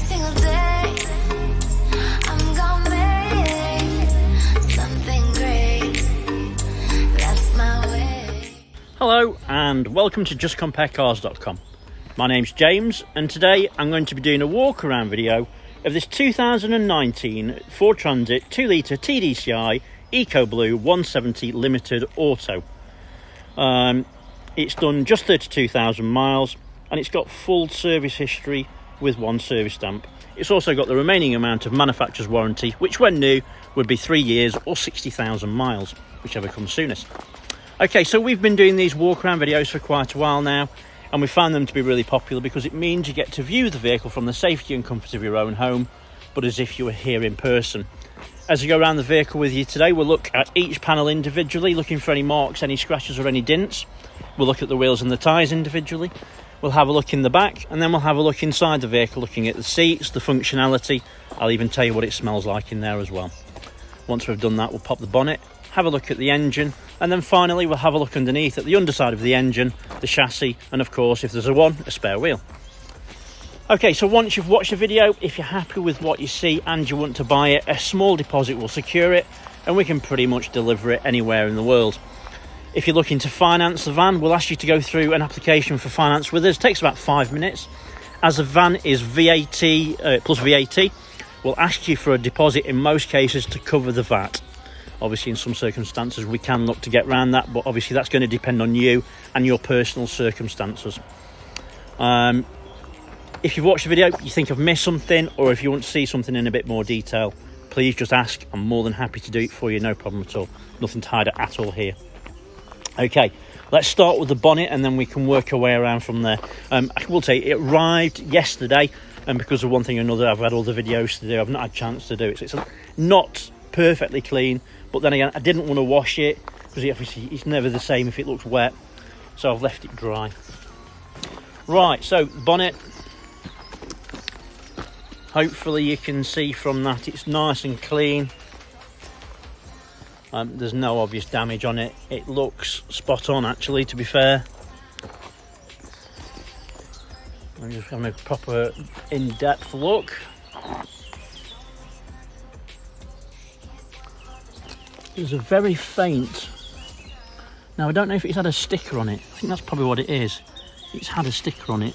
single day I'm gonna make something great. That's my way. Hello and welcome to justcomparecars.com. My name's James and today I'm going to be doing a walk around video of this 2019 Ford Transit 2 litre TDCI EcoBlue 170 Limited Auto. It's done just 32,000 miles and it's got full service history with one service stamp. It's also got the remaining amount of manufacturer's warranty, which when new would be 3 years or 60,000 miles, whichever comes soonest. Okay, so we've been doing these walk around videos for quite a while now, and we found them to be really popular because it means you get to view the vehicle from the safety and comfort of your own home, but as if you were here in person. As I go around the vehicle with you today, we'll look at each panel individually, looking for any marks, any scratches or any dents. We'll look at the wheels and the tyres individually. We'll have a look in the back, and then we'll have a look inside the vehicle, looking at the seats, the functionality. I'll even tell you what it smells like in there as well. Once we've done that, we'll pop the bonnet, have a look at the engine, and then finally we'll have a look underneath at the underside of the engine, the chassis, and of course, if there's a spare wheel. Okay, so once you've watched the video, if you're happy with what you see and you want to buy it, a small deposit will secure it, and we can pretty much deliver it anywhere in the world. If you're looking to finance the van, we'll ask you to go through an application for finance with us. It takes about 5 minutes. As the van is VAT plus VAT, we'll ask you for a deposit in most cases to cover the VAT. Obviously, in some circumstances, we can look to get around that, but obviously that's going to depend on you and your personal circumstances. If you've watched the video, you think I've missed something, or if you want to see something in a bit more detail, please just ask. I'm more than happy to do it for you, no problem at all. Nothing to hide at all here. Okay, let's start with the bonnet and then we can work our way around from there. I will say it arrived yesterday, and because of one thing or another, I've had all the videos to do. I've not had a chance to do it, so it's not perfectly clean, but then again, I didn't want to wash it because obviously it's never the same if it looks wet, so I've left it dry. Right, so bonnet, hopefully you can see from that it's nice and clean. There's no obvious damage on it. It looks spot on, actually, to be fair. I'm just having a proper in-depth look. There's a very faint... Now, I don't know if it's had a sticker on it. I think that's probably what it is. It's had a sticker on it.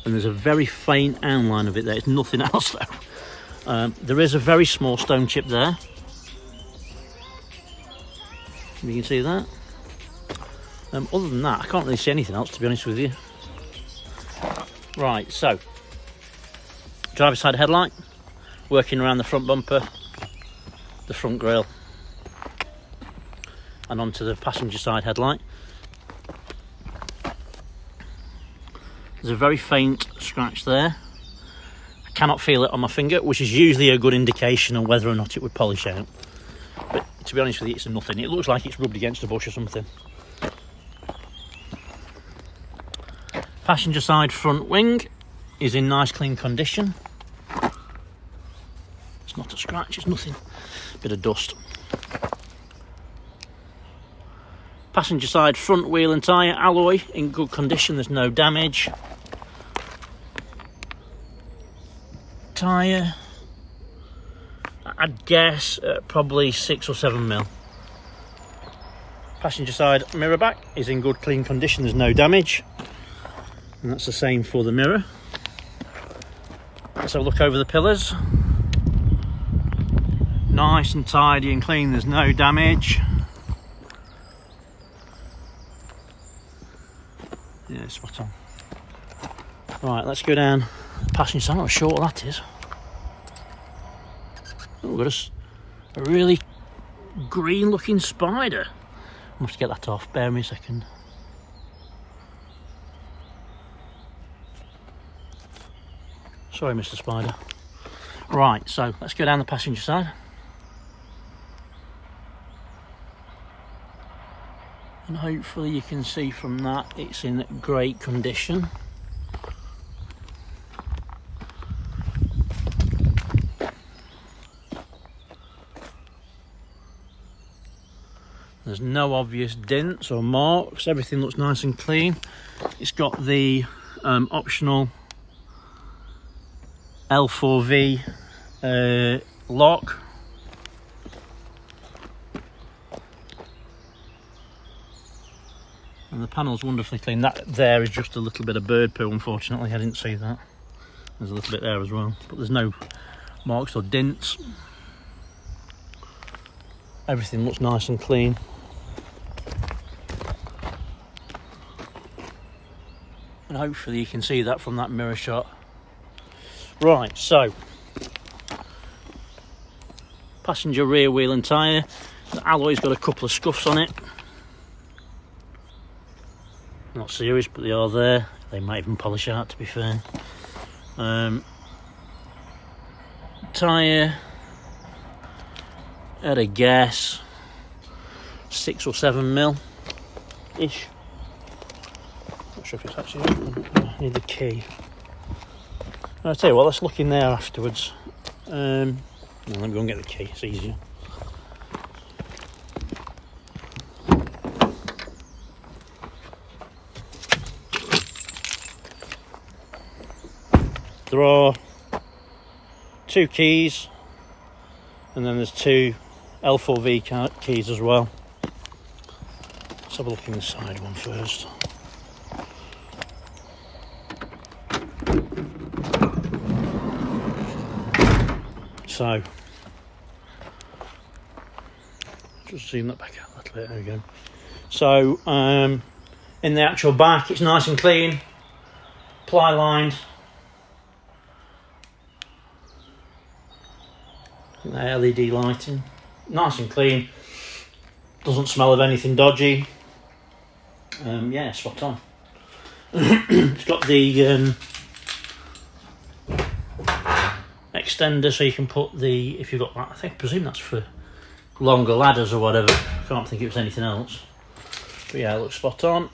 And there's a very faint outline of it there. It's nothing else, though. There is a very small stone chip there. You can see that. Other than that, I can't really see anything else, to be honest with you. Right, so driver's side headlight, working around the front bumper, the front grille, and onto the passenger side headlight. There's a very faint scratch there. I cannot feel it on my finger, which is usually a good indication of whether or not it would polish out. But to be honest with you, it's nothing. It looks like it's rubbed against a bush or something. Passenger side front wing is in nice clean condition. It's not a scratch, it's nothing. Bit of dust. Passenger side front wheel and tyre alloy in good condition, there's no damage. Tyre, I'd guess probably 6 or 7 mil. Passenger side mirror back is in good clean condition, there's no damage. And that's the same for the mirror. Let's have a look over the pillars. Nice and tidy and clean, there's no damage. Yeah, spot on. Right, let's go down the passenger side. I don't know how short that is. Oh, we've got a really green looking spider. I must get that off, bear me a second. Sorry, Mr. Spider. Right, so let's go down the passenger side. And hopefully you can see from that it's in great condition. There's no obvious dents or marks, everything looks nice and clean. It's got the optional L4V lock. And the panel's wonderfully clean. That there is just a little bit of bird poo, unfortunately. I didn't see that. There's a little bit there as well, but there's no marks or dints. Everything looks nice and clean. And hopefully you can see that from that mirror shot. Right, so passenger rear wheel and tyre. The alloy's got a couple of scuffs on it. Not serious, but they are there. They might even polish out, to be fair. Tyre, at a guess 6 or 7 mil ish. Not sure if it's actually open. I need the key. I'll tell you what, let's look in there afterwards. Let me go and get the key, it's easier. There are 2 keys, and then there's 2 L4V keys as well. Let's have a look in the side one first. So, just zoom that back out a little bit, there we go. So, in the actual back, it's nice and clean, ply lined. LED lighting, nice and clean, doesn't smell of anything dodgy. Yeah, spot on. It's got the extender, so you can put the, if you've got that, I presume that's for longer ladders or whatever. Can't think it was anything else. But yeah, it looks spot on.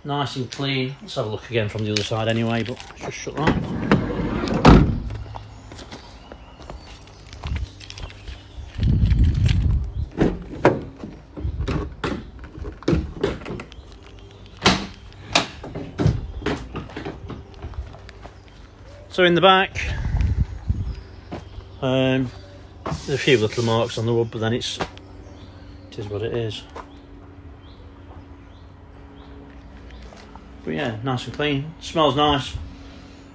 Nice and clean. Let's have a look again from the other side anyway, but let's just shut that. So in the back, there's a few little marks on the wood, but then it is what it is. But yeah, nice and clean. Smells nice.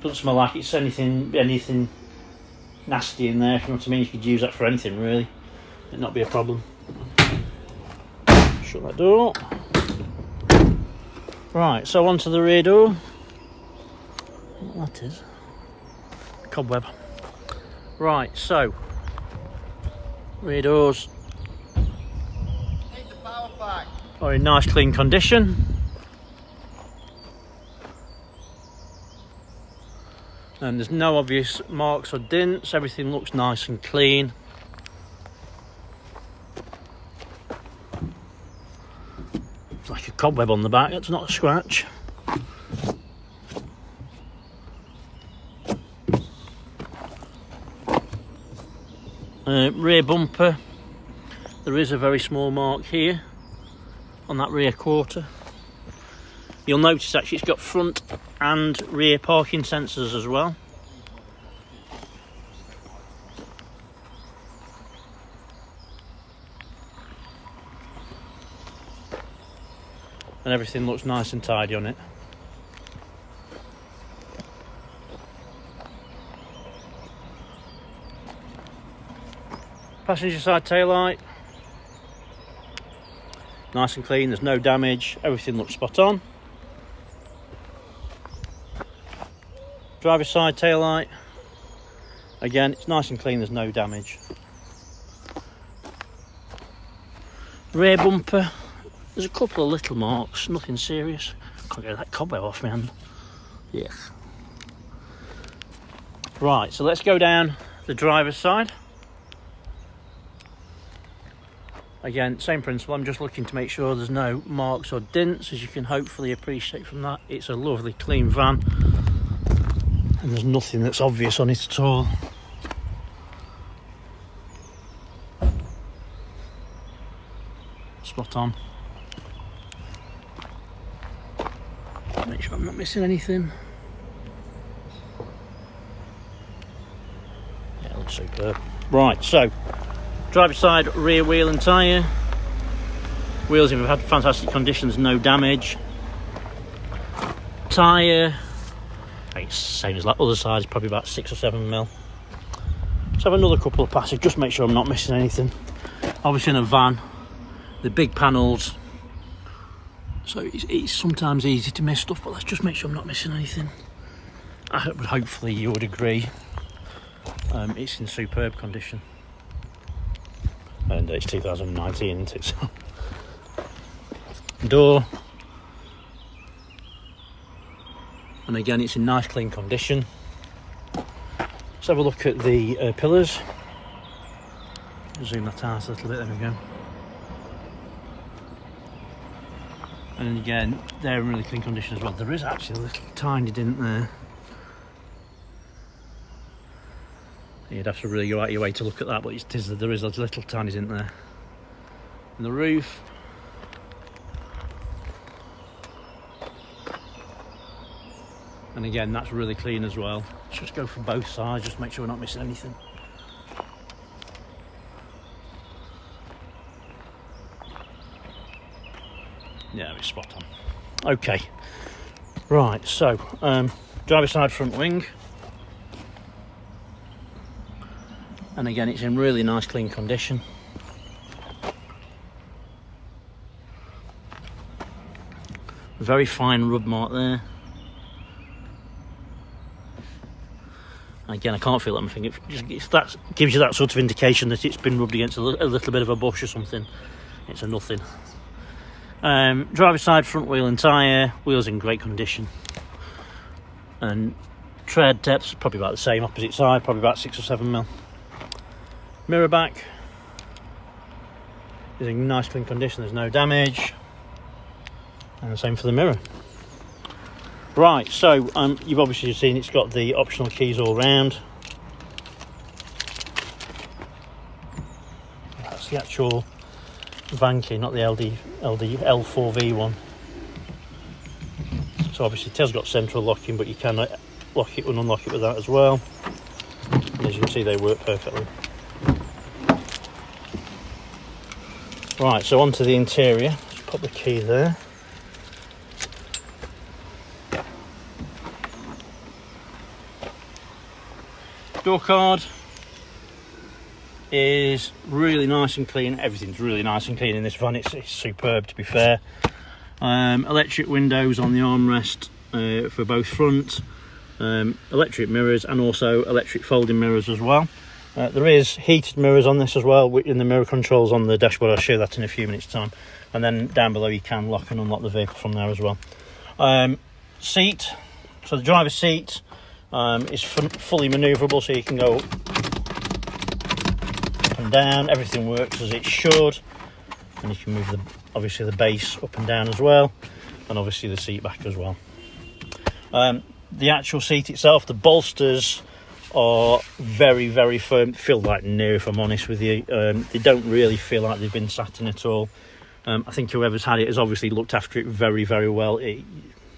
Doesn't smell like it's anything nasty in there. If you know what I mean, you could use that for anything really. It'd not be a problem. Shut that door. Right, so onto the rear door. What that is? Cobweb. Right, so rear doors are in nice clean condition. And there's no obvious marks or dints, everything looks nice and clean. It's like a cobweb on the back, that's not a scratch. Rear bumper, there is a very small mark here on that rear quarter. You'll notice actually it's got front and rear parking sensors as well. And everything looks nice and tidy on it. Passenger side taillight, nice and clean, there's no damage, everything looks spot on. Driver's side taillight, again it's nice and clean, there's no damage. Rear bumper, there's a couple of little marks, nothing serious. Can't get that cobweb off my hand. Yeah. Right, so let's go down the driver's side. Again, same principle, I'm just looking to make sure there's no marks or dints. As you can hopefully appreciate from that, it's a lovely clean van and there's nothing that's obvious on it at all. Spot on. Make sure I'm not missing anything. Superb. Right, so driver's side rear wheel and tyre. Wheels have had fantastic conditions, no damage. Tyre, it's the same as that other side, it's probably about 6 or 7 mil. Let's have another couple of passes, just make sure I'm not missing anything. Obviously in a van, the big panels, so it's sometimes easy to miss stuff, but let's just make sure I'm not missing anything. Hopefully you would agree. It's in superb condition. And it's 2019, isn't it? So. Door. And again, it's in nice clean condition. Let's have a look at the pillars. Zoom that out a little bit, there we go. And again, they're in really clean condition as well. There is actually a little tiny dent there. You'd have to really go out your way to look at that, but there is a little tiny dent there. And the roof. And again, that's really clean as well. Let's just go for both sides, just make sure we're not missing anything. Yeah, it's spot on. Okay, right, so driver's side front wing. And again, it's in really nice clean condition. Very fine rub mark there. Again, I can't feel anything. That gives you that sort of indication that it's been rubbed against a little bit of a bush or something. It's a nothing. Driver's side front wheel and tyre. Wheels in great condition. And tread depth probably about the same. Opposite side, probably about 6 or 7 mil. Mirror back is in nice clean condition. There's no damage. And the same for the mirror. Right, so you've obviously seen it's got the optional keys all round. That's the actual van key, not the L4V one. So obviously it has got central locking, but you can lock it and unlock it with that as well. And as you can see, they work perfectly. Right, so onto the interior. Let's pop the key there. Door card is really nice and clean. Everything's really nice and clean in this van. It's superb, to be fair. Electric windows on the armrest for both front. Electric mirrors and also electric folding mirrors as well. There is heated mirrors on this as well, in the mirror controls on the dashboard. I'll show that in a few minutes time. And then down below you can lock and unlock the vehicle from there as well. Seat, so the driver's seat is fully manoeuvrable, so you can go up and down. Everything works as it should, and you can move obviously the base up and down as well, and obviously the seat back as well. The actual seat itself, the bolsters are very, very firm. They feel like new, if I'm honest with you. They don't really feel like they've been sat in at all. I think whoever's had it has obviously looked after it very, very well. It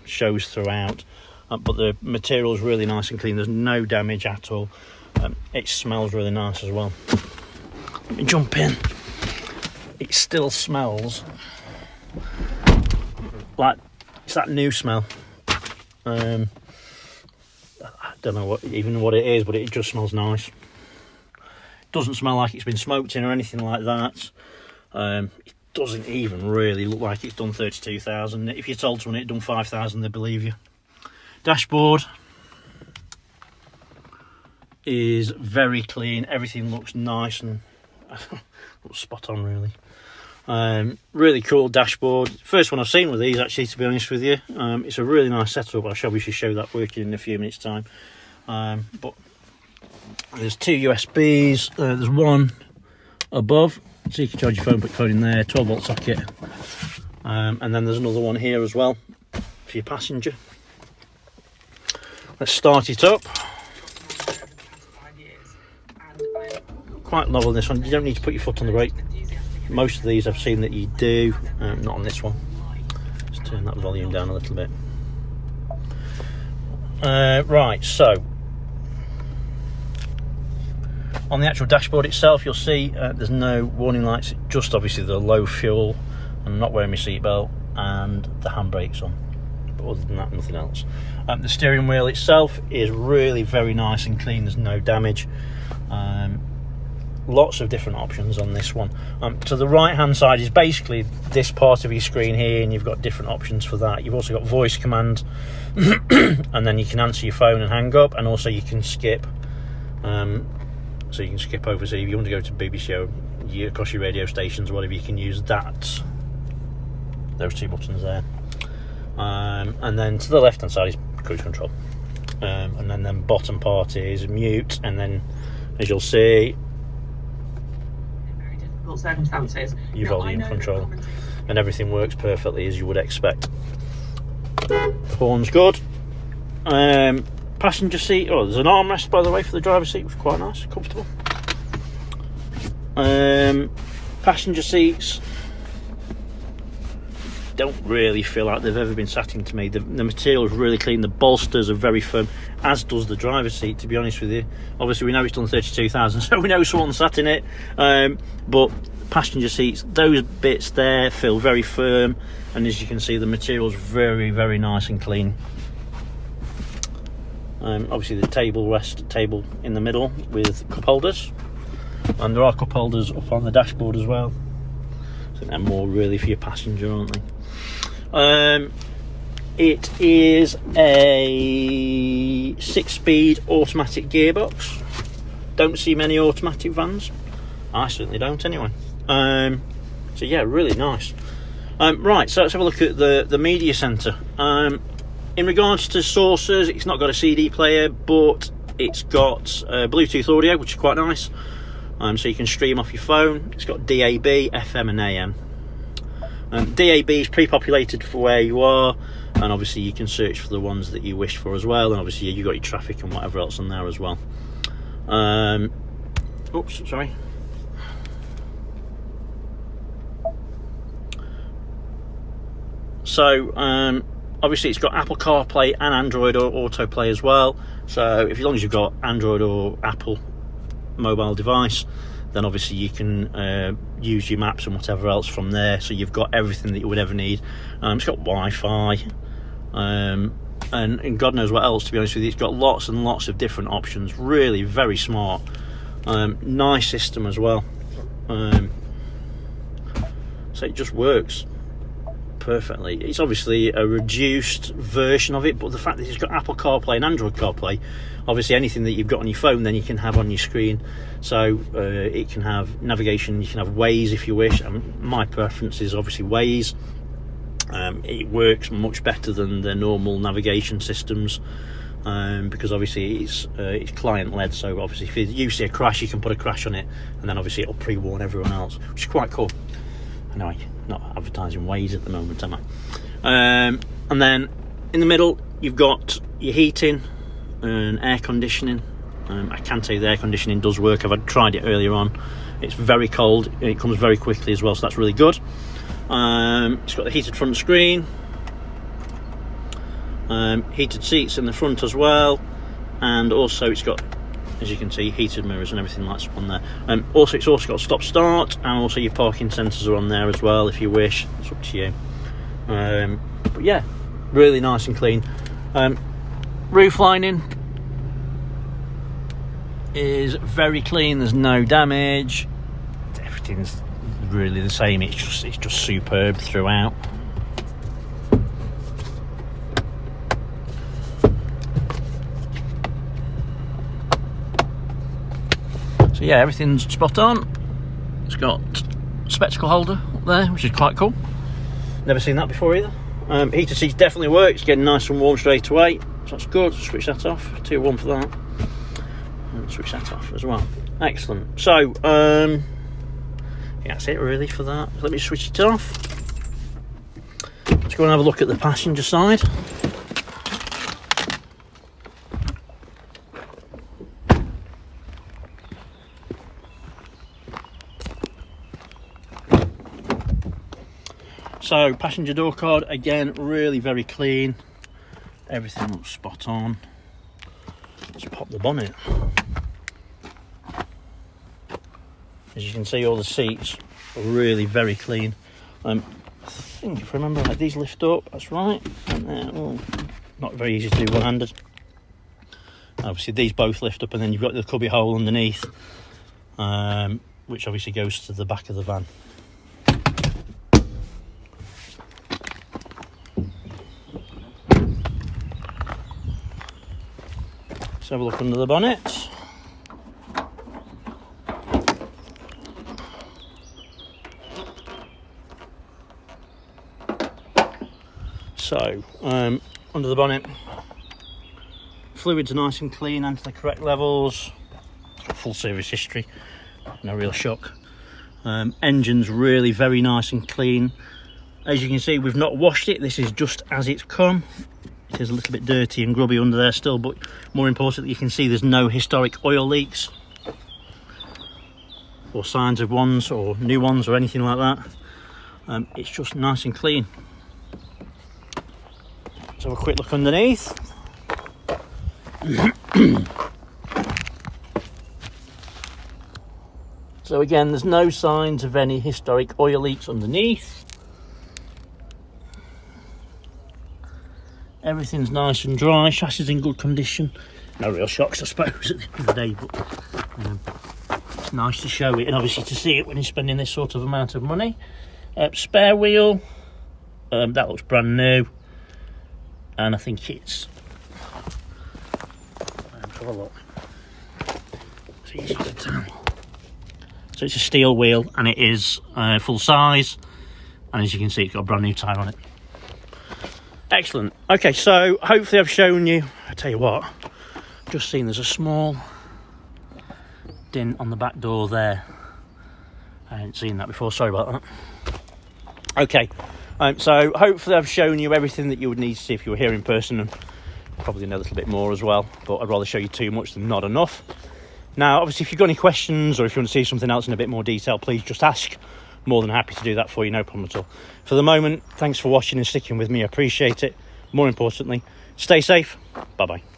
shows throughout. But the material is really nice and clean. There's no damage at all. It smells really nice as well. Let me jump in. It still smells like it's that new smell. I don't know what it is, but it just smells nice. It doesn't smell like it's been smoked in or anything like that. It doesn't even really look like it's done 32,000. If you told someone it done 5,000, they'd believe you. Dashboard is very clean. Everything looks nice and looks spot on, really. Really cool dashboard. First one I've seen with these, actually, to be honest with you. It's a really nice setup. I shall obviously show that working in a few minutes time. But there's 2 USBs. There's one above, so you can charge your phone, put code in there, 12-volt socket. And then there's another one here as well for your passenger. Let's start it up. Quite low on this one. You don't need to put your foot on the brake. Most of these I've seen that you do, not on this one. Let's turn that volume down a little bit. Right, so On the actual dashboard itself, you'll see there's no warning lights, just obviously the low fuel, and not wearing my seatbelt, and the handbrake's on. But other than that, nothing else. The steering wheel itself is really very nice and clean, there's no damage. Lots of different options on this one. To the right hand side is basically this part of your screen here, and you've got different options for that. You've also got voice command, and then you can answer your phone and hang up, and also you can skip. So you can skip over, so if you want to go to BBC across your radio stations or whatever, you can use that, those two buttons there. And then to the left hand side is cruise control, and then the bottom part is mute, and then as you'll see, very difficult circumstances, your volume control, and everything works perfectly as you would expect. Horn's good. Passenger seat, oh, there's an armrest by the way for the driver's seat, which is quite nice, comfortable. Passenger seats don't really feel like they've ever been sat into me. The material is really clean, the bolsters are very firm, as does the driver's seat, to be honest with you. Obviously we know it's done 32,000, so we know someone sat in it, but passenger seats, those bits there feel very firm, and as you can see the material is very, very nice and clean. Obviously the table in the middle with cup holders, and there are cup holders up on the dashboard as well. I think they're more really for your passenger, aren't they? It is a 6-speed automatic gearbox. Don't see many automatic vans. I certainly don't anyway. So yeah, really nice. Right, so let's have a look at the media centre. In regards to sources, it's not got a CD player, but it's got Bluetooth audio, which is quite nice. So you can stream off your phone. It's got DAB, FM and AM. DAB is pre-populated for where you are, and obviously you can search for the ones that you wish for as well, and obviously you've got your traffic and whatever else on there as well. Oops, sorry. So obviously it's got Apple CarPlay and Android Autoplay as well, so as long as you've got Android or Apple mobile device, then obviously you can use your maps and whatever else from there, so you've got everything that you would ever need. It's got Wi-Fi, and God knows what else, to be honest with you. It's got lots and lots of different options, really very smart. Nice system as well, so it just works perfectly. It's obviously a reduced version of it, but the fact that it's got Apple CarPlay and Android CarPlay, obviously anything that you've got on your phone then you can have on your screen. So it can have navigation, you can have Waze if you wish. My preference is obviously Waze. It works much better than the normal navigation systems, because obviously it's client led, so obviously if you see a crash you can put a crash on it, and then obviously it'll pre-warn everyone else, which is quite cool. I know I'm not advertising Waze at the moment, am I? And then in the middle you've got your heating and air conditioning. I can tell you the air conditioning does work. I've tried it earlier on. It's very cold and it comes very quickly as well, so that's really good. It's got the heated front screen, heated seats in the front as well, and also it's got, as you can see, heated mirrors and everything like that on there. Also, it's also got stop start, and also your parking sensors are on there as well if you wish. It's up to you. But yeah, really nice and clean. Roof lining is very clean. There's no damage. Everything's really the same. It's just superb throughout. So yeah, everything's spot on. It's got a spectacle holder up there, which is quite cool. Never seen that before either. Heated seats definitely work. It's getting nice and warm straight away, so that's good. Switch that off. Too warm for that. And switch that off as well. Excellent. So yeah, that's it really for that. Let me switch it off. Let's go and have a look at the passenger side. So passenger door card, again, really very clean. Everything looks spot on. Let's pop the bonnet. As you can see, all the seats are really very clean. I think, if I remember right, these lift up, that's right. And not very easy to do one-handed. Obviously these both lift up, and then you've got the cubby hole underneath, which obviously goes to the back of the van. Let's have a look under the bonnet. So, under the bonnet, fluids are nice and clean and to the correct levels. Full service history, no real shock. Engine's really very nice and clean. As you can see, we've not washed it. This is just as it's come. It is a little bit dirty and grubby under there still, but more importantly, you can see there's no historic oil leaks or signs of ones or new ones or anything like that. It's just nice and clean. Let's have a quick look underneath. So again, there's no signs of any historic oil leaks underneath. Everything's nice and dry, chassis is in good condition. No real shocks, I suppose, at the end of the day, but it's nice to show it and obviously to see it when you're spending this sort of amount of money. Spare wheel, that looks brand new, and I think it's, let's have a look, it's easy to tell. So it's a steel wheel and it is full size, and as you can see, it's got a brand new tyre on it. Excellent. Okay, so hopefully I've shown you. I tell you what, just seen there's a small dent on the back door there. I hadn't seen that before, sorry about that. Okay, so hopefully I've shown you everything that you would need to see if you were here in person, and probably know a little bit more as well, but I'd rather show you too much than not enough. Now, obviously, if you've got any questions or if you want to see something else in a bit more detail, please just ask. More than happy to do that for you, no problem at all. For the moment, thanks for watching and sticking with me. I appreciate it. More importantly, stay safe. Bye-bye.